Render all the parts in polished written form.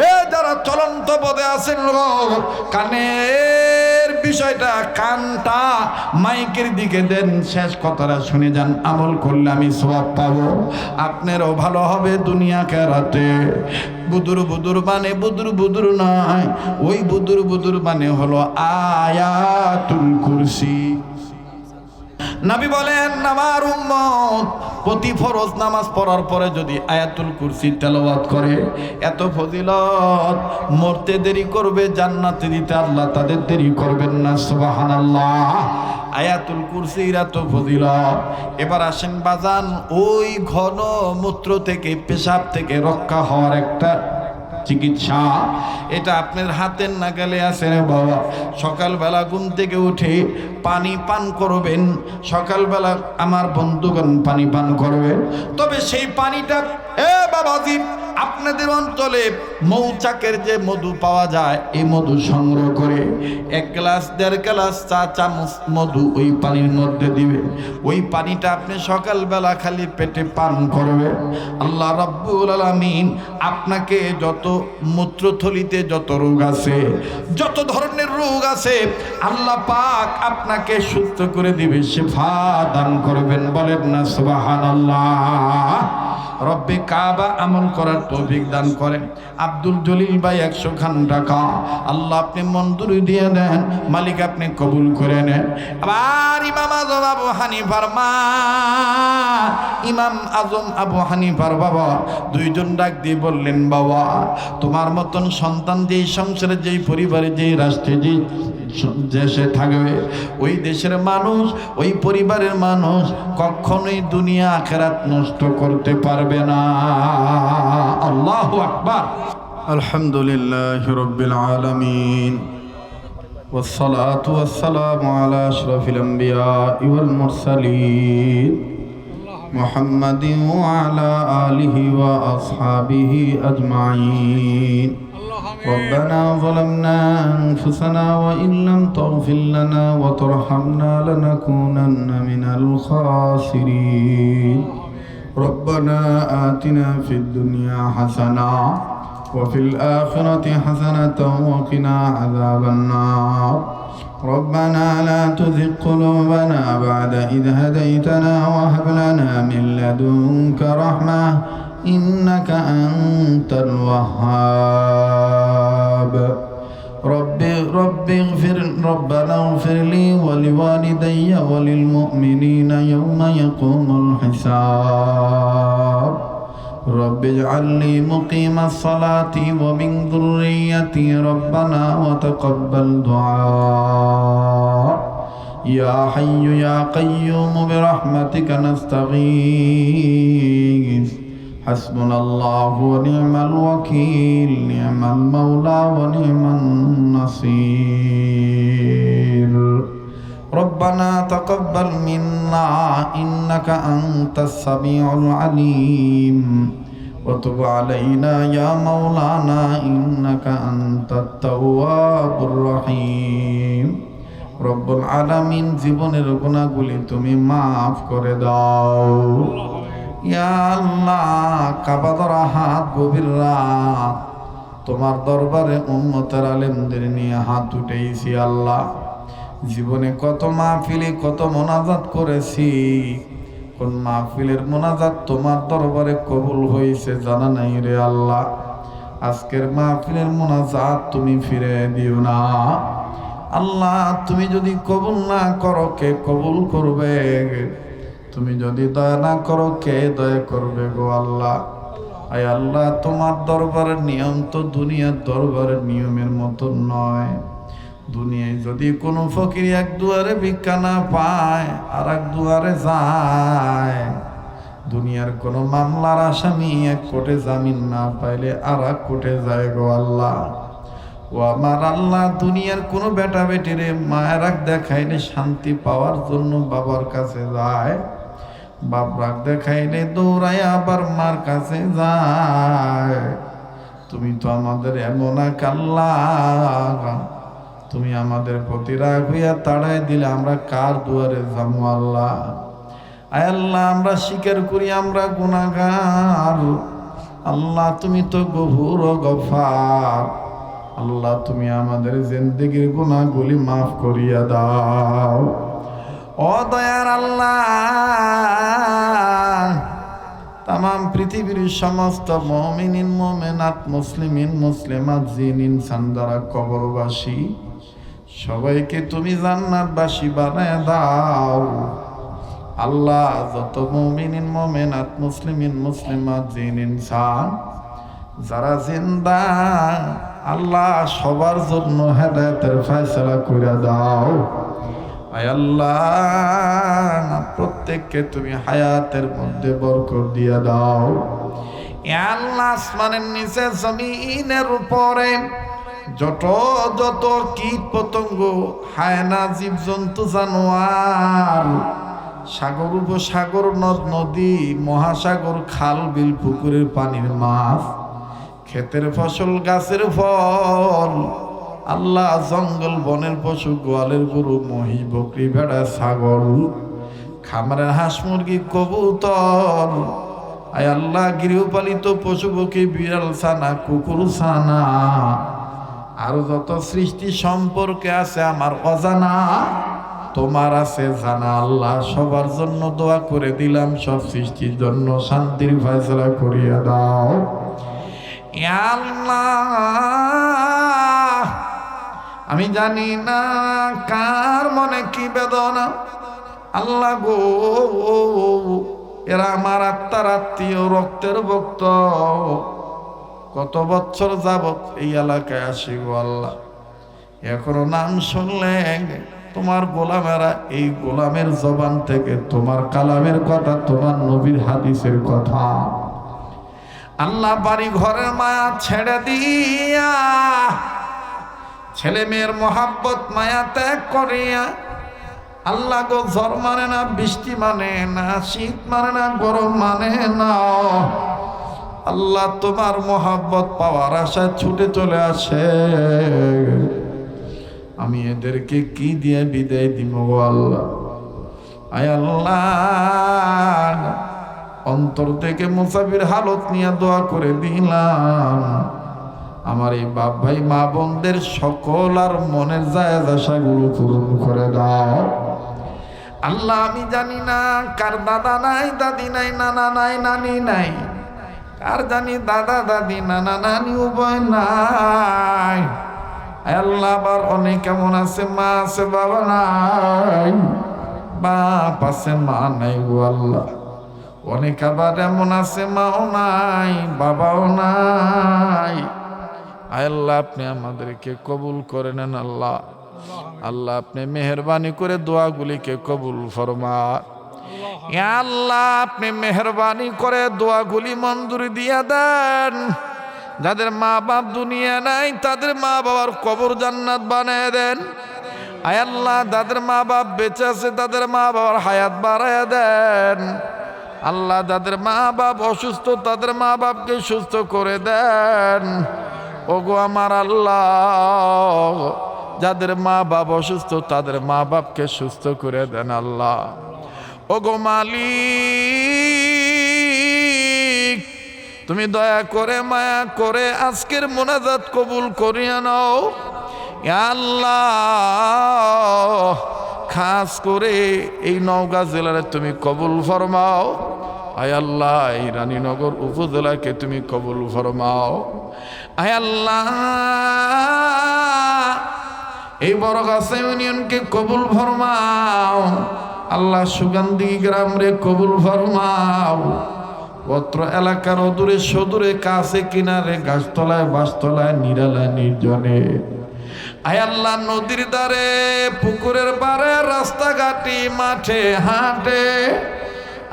এ যারা চলন্ত পদে আছেন কানের বিষয়টা, কানটা মাইকের দিকে দেন, শেষ কথাটা শুনে যান, আমল করলে আমি সওয়াব পাবো, আপনারও ভালো হবে দুনিয়া আখিরাতে। বুদুর বুদুর মানে বুদুর বুদুর নয়, ওই বুদুর বুদুর মানে হলো আয়াতুল কুরসি। নবী বলেন আমার উম্মত প্রতি ফরজ নামাজ পড়ার পরে যদি আয়াতুল কুরসি তেলাওয়াত করে, এত ফজিলত, মরতে দেরি করবে, জান্নাতে দিতে আল্লাহ তাদের দেরি করবেন না। সুবহানাল্লাহ। আয়াতুল কুরসির এত ফজিলত। এবার আসেন বাজান, ওই ঘন মূত্র থেকে, পেশাব থেকে রক্ষা হওয়ার একটা চিকিৎসা, এটা আপনার হাতের নাগালে আছে রে বাবা। সকালবেলা ঘুম থেকে উঠে পানি পান করবেন, সকালবেলা আমার বন্ধুগণ পানি পান করবেন, তবে সেই পানিটা বাবাজি আপনাদের অঞ্চলে মৌচাকের যে মধু পাওয়া যায়, এই মধু সংগ্রহ করে 1 গ্লাস 1.5 গ্লাস চা চামচ মধু ওই পানির মধ্যে দিবে। ওই পানিটা আপনি সকালবেলা খালি পেটে পান করবেন। আল্লাহ রাব্বুল আলামিন আপনাকে যত মূত্রথলিতে যত রোগ আছে, যত ধরনের রোগ আছে, আল্লাহ পাক আপনাকে সুস্থ করে দিবে, শিফা দান করবেন। বলেন না সুবহানাল্লাহ। রব্বে কাবা আমল করার তৌফিক দান করেন। আব্দুল জলিল ভাই 100 খান টাকা আল্লাহ আপনি মঞ্জুরি দিয়ে দেন, মালিক আপনি কবুল করে নেন। আবার ইমাম আজম আবু হানিফার মা, ইমাম আজম আবু হানিফার বাবা দুইজন ডাক দিয়ে বললেন, বাবা তোমার মতন সন্তান যেই সংসারে, যেই পরিবারে, যেই রাষ্ট্রে, যেই দেশে থাকবে, ওই দেশের মানুষ, ওই পরিবারের মানুষ কখনোই দুনিয়া আখিরাত নষ্ট করতে পারবে না। আল্লাহু আকবার। আলহামদুলিল্লাহি রাব্বিল আলামিন, ওয়াসসালাতু ওয়াসসালামু আলা আশরাফিল আমবিয়া ওয়াল মুরসালিন মুহাম্মাদিন ওয়া আলা আলিহি ওয়া আসহাবিহি আজমাইন। ربنا ظلمنا أنفسنا وإن لم تغفر لنا وترحمنا لنكونن من الخاسرين. ربنا آتنا في الدنيا حسنة وفي الآخرة حسنة وقنا عذاب النار. ربنا لا تزغ قلوبنا بعد إذ هديتنا وهب لنا من لدنك رحمة إنك أنت الوهاب. ربنا اغفر لي ولوالدي وللمؤمنين يوم يقوم الحساب. رب اجعلني مقيم الصلاة ومن ذريتي ربنا وتقبل دعاء. يا حي يا قيوم برحمتك نستغيث. حسبنا الله ونعم الوكيل، نعم المولى ونعم النصير. ربنا تقبل منا إنك أنت السميع العليم وتب علينا يا مولانا إنك أنت التواب الرحيم. রব্বুল আলামিন জীবনের গুনাহগুলি তুমি মাফ করে দাও। ইয়া আল্লাহ, কাবা ধরা হাত, গভীর রাত তোমার দরবারে উম্মতের আলেমদের নিয়ে হাত উঠেছি। আল্লাহ, জীবনে কত মাহফিলে কত মোনাজাত করেছি, কোন মাহফিলের মোনাজাত তোমার দরবারে কবুল হয়েছে জানা নাই রে আল্লাহ। আজকের মাহফিলের মোনাজাত তুমি ফিরে দিও না আল্লাহ। তুমি যদি কবুল না করো কে কবুল করবে? তুমি যদি দয়া না করো কে দয়া করবে গো আল্লাহ? আয় আল্লাহ, তোমার দরবারের নিয়ম তো দুনিয়ার দরবারের নিয়মের মতো নয়। দুনিয়ায় যদি কোনো ফকির এক দুয়ারে ভিক্ষা না পায় আর এক দুয়ারে যায়, দুনিয়ার কোনো মামলার আসামি এক কোর্টে জামিন না পাইলে আর এক কোর্টে যায় গো আল্লাহ। ও আমার আল্লাহ, দুনিয়ার কোনো বেটা বেটিরে মায়ের রাগ দেখাইলে শান্তি পাওয়ার জন্য বাবার কাছে যায়, বাপ রাগ দেখাইলে দৌড়ায় আবার মার কাছে যায়। তুমি তো আমাদের এমন এক আল্লাহ, তুমি আমাদের প্রতি রাগ হইয়া তাড়াই দিলে আমরা কার দুয়ারে যাবো আল্লাহ? আয় আল্লাহ, আমরা স্বীকার করি আমরা গুনাহগার, আল্লাহ তুমি তো গফুর ও গফার, আল্লাহ তুমি আমাদের জিন্দেগির গুনাহগুলি মাফ করিয়া দাও। ও দয়ার আল্লাহ, তামাম পৃথিবীর সমস্ত মুমিনিন মুমিনাত মুসলিমিন মুসলিমাত জিন ইনসান যারা কবরবাসী সবাইকে তুমি জান্নাতবাসী বানায় দাও। আল্লাহ যত মুমিনিন মুমিনাত মুসলিমিন মুসলিমাত জিন ইনসান যারা জিন্দা, আল্লাহ সবার জন্য হেদায়েতের ফয়সালা করে দাও। আয় আল্লাহ, প্রত্যেককে তুমি হায়াতের মধ্যে বরকত দিয়ে দাও। এ আল্লাহ, আসমানের নিচে জমিনের উপরে যত যত কীট পতঙ্গ, হায়না, জীবজন্তু, জানোয়ার, সাগর উপসাগর, নদ নদী, মহাসাগর, খাল বিল, পুকুরের পানির মাছ, ক্ষেতের ফসল, গাছের ফল, আল্লাহ জঙ্গল বনের পশু, গোয়ালের গরু, মহিষ, বকরি, ভেড়া, ছাগল, খামারের হাঁস, মুরগি, কবুতর, আয় আল্লাহ গৃহপালিত পশু পক্ষী, বিড়াল ছানা, কুকুর ছানা, আরো যত সৃষ্টি সম্পর্কে আছে আমার অজানা, তোমার আছে জানা। আল্লাহ সবার জন্য দোয়া করে দিলাম, সব সৃষ্টির জন্য শান্তির ফয়সালা করিয়া দাও। আল্লাহ, আমি জানি না কার মনে কি বেদনা, আল্লাহ গো, এরা আমার আত্মার আত্মীয়, রক্তের ভক্ত, কত বছর যাবত এই এলাকায় আসি গো আল্লাহ, এখনো নাম শুনলে তোমার গোলামেরা এই গোলামের জবান থেকে তোমার কালামের কথা, তোমার নবীর হাদিসের কথা, আল্লাহ বাড়ি ঘরের মায়া ছেড়ে দিয়া, ছেলে মেয়ের মোহাব্বত মায়া ত্যাগ করিয়া, আল্লাহ গো ঝড় মানে না, বৃষ্টি মানে না, শীত মানে না, গরম মানে না, আল্লাহ তোমার মোহাব্বত পাওয়ার আশায় ছুটে চলে আসে। আমি এদেরকে কি দিয়ে বিদায় দিব গো আল্লাহ? আয় আল্লাহ, অন্তর থেকে মুসাফির হালত নিয়ে দোয়া করে দিলাম, আমার এই বাপ ভাই মা বোনদের সকল আর মনের জায়েজ আশাগুলো পূরণ করে দাও। আল্লাহ, আমি জানি না কার দাদা নাই, দাদি নাই, নানা নাই, নানি নাই, কার জানি দাদা দাদি নানা নানি উভয় নাই। আল্লাহ, আবার অনেক কেমন আছে, মা আছে বাবা নাই, বাপ আছে মা নাই গো আল্লাহ। অনেক আবার এমন আছে মাও নাই, বাবাও নাই। আল্লাহ, আপনি আমাদেরকে কবুল করে নেন আল্লাহ। আল্লাহ, আপনি মেহরবানি করে দোয়াগুলিকে কবুল ফরমান। আল্লাহ, আপনি মেহরবানি করে দোয়াগুলি মঞ্জুরি দিয়ে দেন। যাদের মা বাপ দুনিয়া নাই তাদের মা বাবার কবর জান্নাত বানিয়ে দেন। আয় আল্লাহ, যাদের মা বাপ বেঁচে আছে তাদের মা বাবার হায়াত বাড়ায় দেন। আল্লাহ, যাদের মা বাপ অসুস্থ তাদের মা বাপকে সুস্থ করে দেন। ওগো আমার আল্লাহ, যাদের মা বাপ অসুস্থ তাদের মা বাপকে সুস্থ করে দেন আল্লাহ। ওগো মালিক, তুমি দয়া করে মায়া করে আজকের মোনাজাত কবুল করিয়া নাও। আল্লাহ, খাস করে এই নওগাঁ জেলার তুমি কবুল ফরমাও। আয় আল্লাহ, এই রানীনগর উপজেলাকে তুমি কবুল ফরমাও। আয় আল্লাহ, এই বড়গাছা ইউনিয়নকে কবুল ফরমাও। আল্লাহ, সুগন্ধি গ্রাম রে কবুল ফরমাও। অত্র এলাকার অদূরে সদূরে কাছে কিনারে গাছতলায় বাসতলায় নিরালায় নির্জনে, আয় আল্লাহ, নদীর ধারে পুকুরের পাড়ে রাস্তাঘাটি মাঠে হাটে,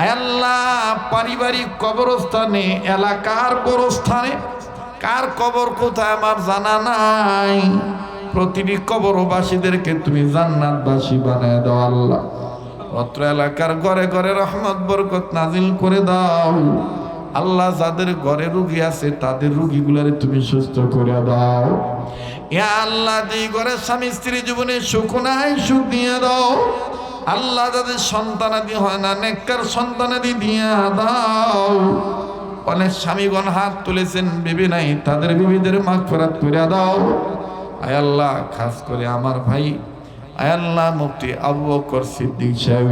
আয় আল্লাহ, পারিবারিক কবরস্থানে এলাকার গোরস্থানে, কার কবর কোথায় আমার জানা নাই, প্রতিটি কবরবাসীদেরকে তুমি জান্নাতবাসী বানায় দাও আল্লাহ। অত্র এলাকার ঘরে ঘরে রহমত বরকত নাজিল করে দাও আল্লাহ। যাদের ঘরে রুগী আছে তাদের রুগীগুলারে তুমি সুস্থ করে দাও। ইয়া আল্লাহ, যেই ঘরে স্বামী স্ত্রী জীবনে সুখ নাই সুখ দিয়ে দাও আল্লাহ। যাদের সন্তানাদি হয় না নেককার সন্তানাদি দিয়া দাও অনেক স্বামীগণ হাত তুলেছেন, বিবি নাই, তাদের বিবিদের মাগফিরাত করে দাও। আয় আল্লাহ, খাস করে আমার ভাই আয় আল্লাহ মুফতি আবু বকর সিদ্দিক সাহেব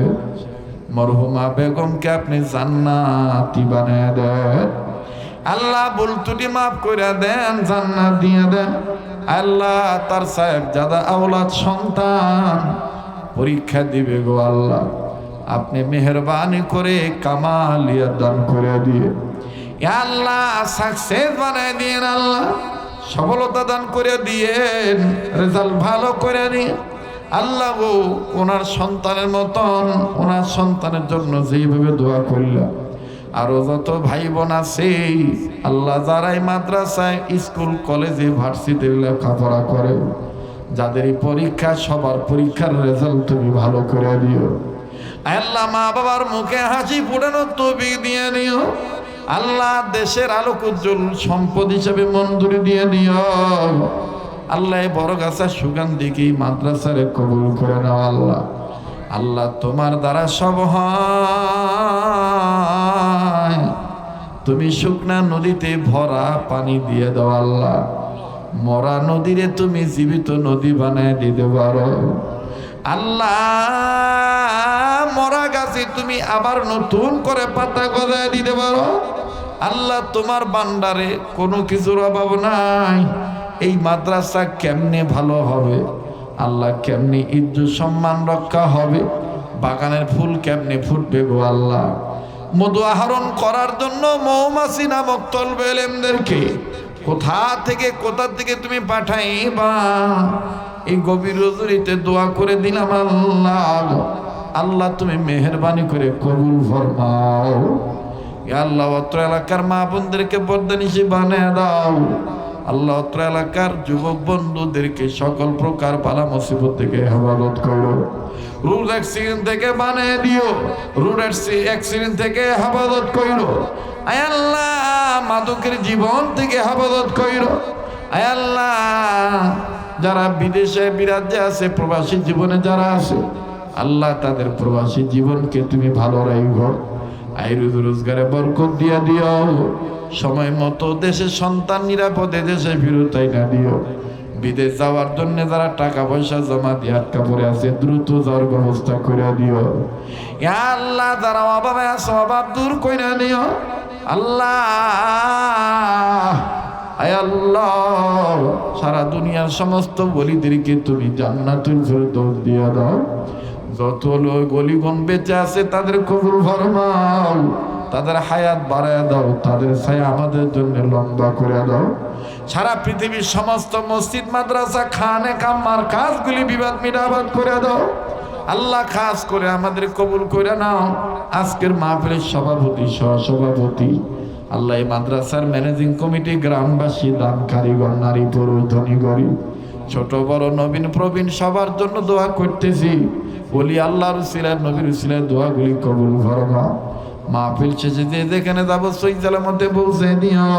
মরহুমা বেগমকে আপনি জান্নাতি বানায় দেন। আল্লাহ ভুল ত্রুটি মাফ করে দেন, জান্নাত দিয়ে দেন। আল্লাহ তার সাহেব যাদা আওলাদ সন্তান পরীক্ষা দিবে গো আল্লাহ, আপনি মেহেরবানি করে কামালিয়া দান করে দিয়ে আল্লাহ সাকসেস বানায় দিয়েন, আল্লাহ সফলতা দান করে দিয়েন, রেজাল্ট ভালো করে দিন। আল্লাহ গো, ওনার সন্তানের মতন ওনার সন্তানের জন্য যেইভাবে দোয়া করলাম, আরো যত ভাই বোন আছে আল্লাহ যারাই মাদ্রাসায় স্কুল কলেজে ভার্সিটিতে লেখাপড়া করে, যাদের পরীক্ষা সবার পরীক্ষার রেজাল্ট তুমি ভালো করে দিও। আল্লাহ মা বাবার মুখে হাসি ফোটানো তৌফিক দিয়ে দিও। আল্লাহ দেশের আলোক উজ্জ্বল সম্পদ হিসেবে মঞ্জুরি দিয়ে দিও। আল্লাহ বড় গাছের সুগন্ধিকে মাদ্রাসারে কবুল করে নাও। আল্লাহ আল্লাহ তোমার দ্বারা সব হয়, তুমি শুকনা নদীতে ভরা পানি দিয়ে দাও। আল্লাহ মরা নদীরে তুমি জীবিত নদী বানায় দিতে পারো। আল্লাহ মরা গাছে তুমি আবার নতুন করে পাতা গজায় দিতে পারো। আল্লাহ তোমার ভান্ডারে কোনো কিছুর অভাব নাই। এই মাদ্রাসা কেমনে ভালো হবে, আল্লাহ কেমনে ইজ্জত সম্মান রক্ষা হবে, বাগানের ফুল কেমনে ফুটবে গো আল্লাহ। মধু আহরণ করার জন্য মৌমাছি নামক তলবে এলেমদেরকে কোথা থেকে তুমি পাঠাইবা, এই গভীর রজনীতে দোয়া করে দিলাম। আল্লাহ আল্লাহ তুমি মেহেরবানি করে কবুল ফরমাও। আল্লাহ অত্র এলাকার মা বোনদেরকে বরদানিশী বানিয়ে দাও। আল্লাহ অত্র এলাকার যুবক বন্ধুদেরকে সকল প্রকার বালা মুসিবত থেকে হেফাজত করো। রোড অ্যাক্সিডেন্ট থেকে বানিয়ে দিও, রোড অ্যাক্সিডেন্ট থেকে হেফাজত করো। আয় আল্লাহ মাদকের জীবন থেকে হেফাজত করো। আয় আল্লাহ যারা বিদেশে বিরাজ্যে আছে, প্রবাসী জীবনে যারা আছে, আল্লাহ তাদের প্রবাসী জীবনকে তুমি ভালো রাখো। আয় রোজগারে বরকত দিয়া দিও। সময় মতো দেশের সন্তান নিরাপদে দেশে ফেরত না দিও। বিদেশ যাওয়ার জন্য যারা টাকা পয়সা জমা দিয়ে আটকা পড়ে আছে, দ্রুত যাওয়ার ব্যবস্থা করে দিও। আল্লাহ যারা অভাবে আছে, অভাব দূর করে দিও। আল্লাহ আয় আল্লাহ সারা দুনিয়ার সমস্ত ওলিদেরকে তুমি জান্নাতুল ফেরদৌস দিয়ে দাও। যত লোক গলিগণ বেঁচে আছে তাদের কবুল ফরমাও, তাদের হায়াত বাড়ায় দাও, তাদের ছায়া আমাদের জন্য লম্বা করে দাও। সারা পৃথিবীর সমস্ত মসজিদ মাদ্রাসা খানে কাম্মার কাজগুলি বিবাদ মিটাবাদ করে দাও। আল্লাহ খাস করে আমাদের কবুল করে নাও। আজকের মাহফিলের সভাপতি সহসভাপতি আল্লাহ, এই মাদ্রাসার ম্যানেজিং কমিটি, গ্রামবাসী, দান কারিগর, নারী পুরুষ, ধনী গরিব, ছোট বড়, নবীন প্রবীণ সবার জন্য দোয়া করতেছি। বলি আল্লাহর উসিলায় নবীর উসিলায় দোয়াগুলি কবুল ফরমাও। মাহফিল শেষে যে যেখানে যাবো সহিসালার মধ্যে পৌঁছে দিও।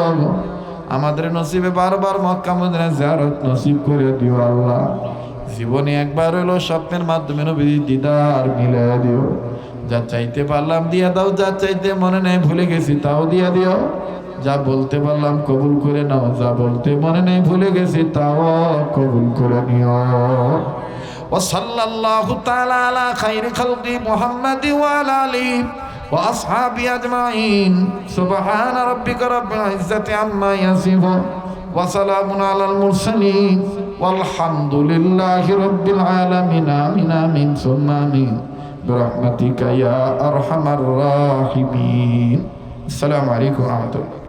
আমাদের নসিবে বারবার মক্কা মদিনা জিয়ারত নসিব করে দিও। আল্লাহ জীবনে একবার হলো স্বপ্নের মাধ্যমে নবীর দিদার মিলে দিও। যা চাইতে পারলাম দিয়া দাও, যা চাইতে মনে নেই ভুলে গেছি তাও দিয়া দিও। যা বলতে পারলাম কবুল করে নাও, যা বলতে মনে নেই ভুলে গেছি তাও কবুল করে নিও। وصلى الله تعالى على خير خلق محمد وعلى آله وأصحابه أجمعين. سبحان ربك رب العزة عما يصفون وسلام على المرسلين والحمد لله رب العالمين. آمين آمين ثم آمين برحمتك يا أرحم الراحمين. السلام عليكم ورحمة الله.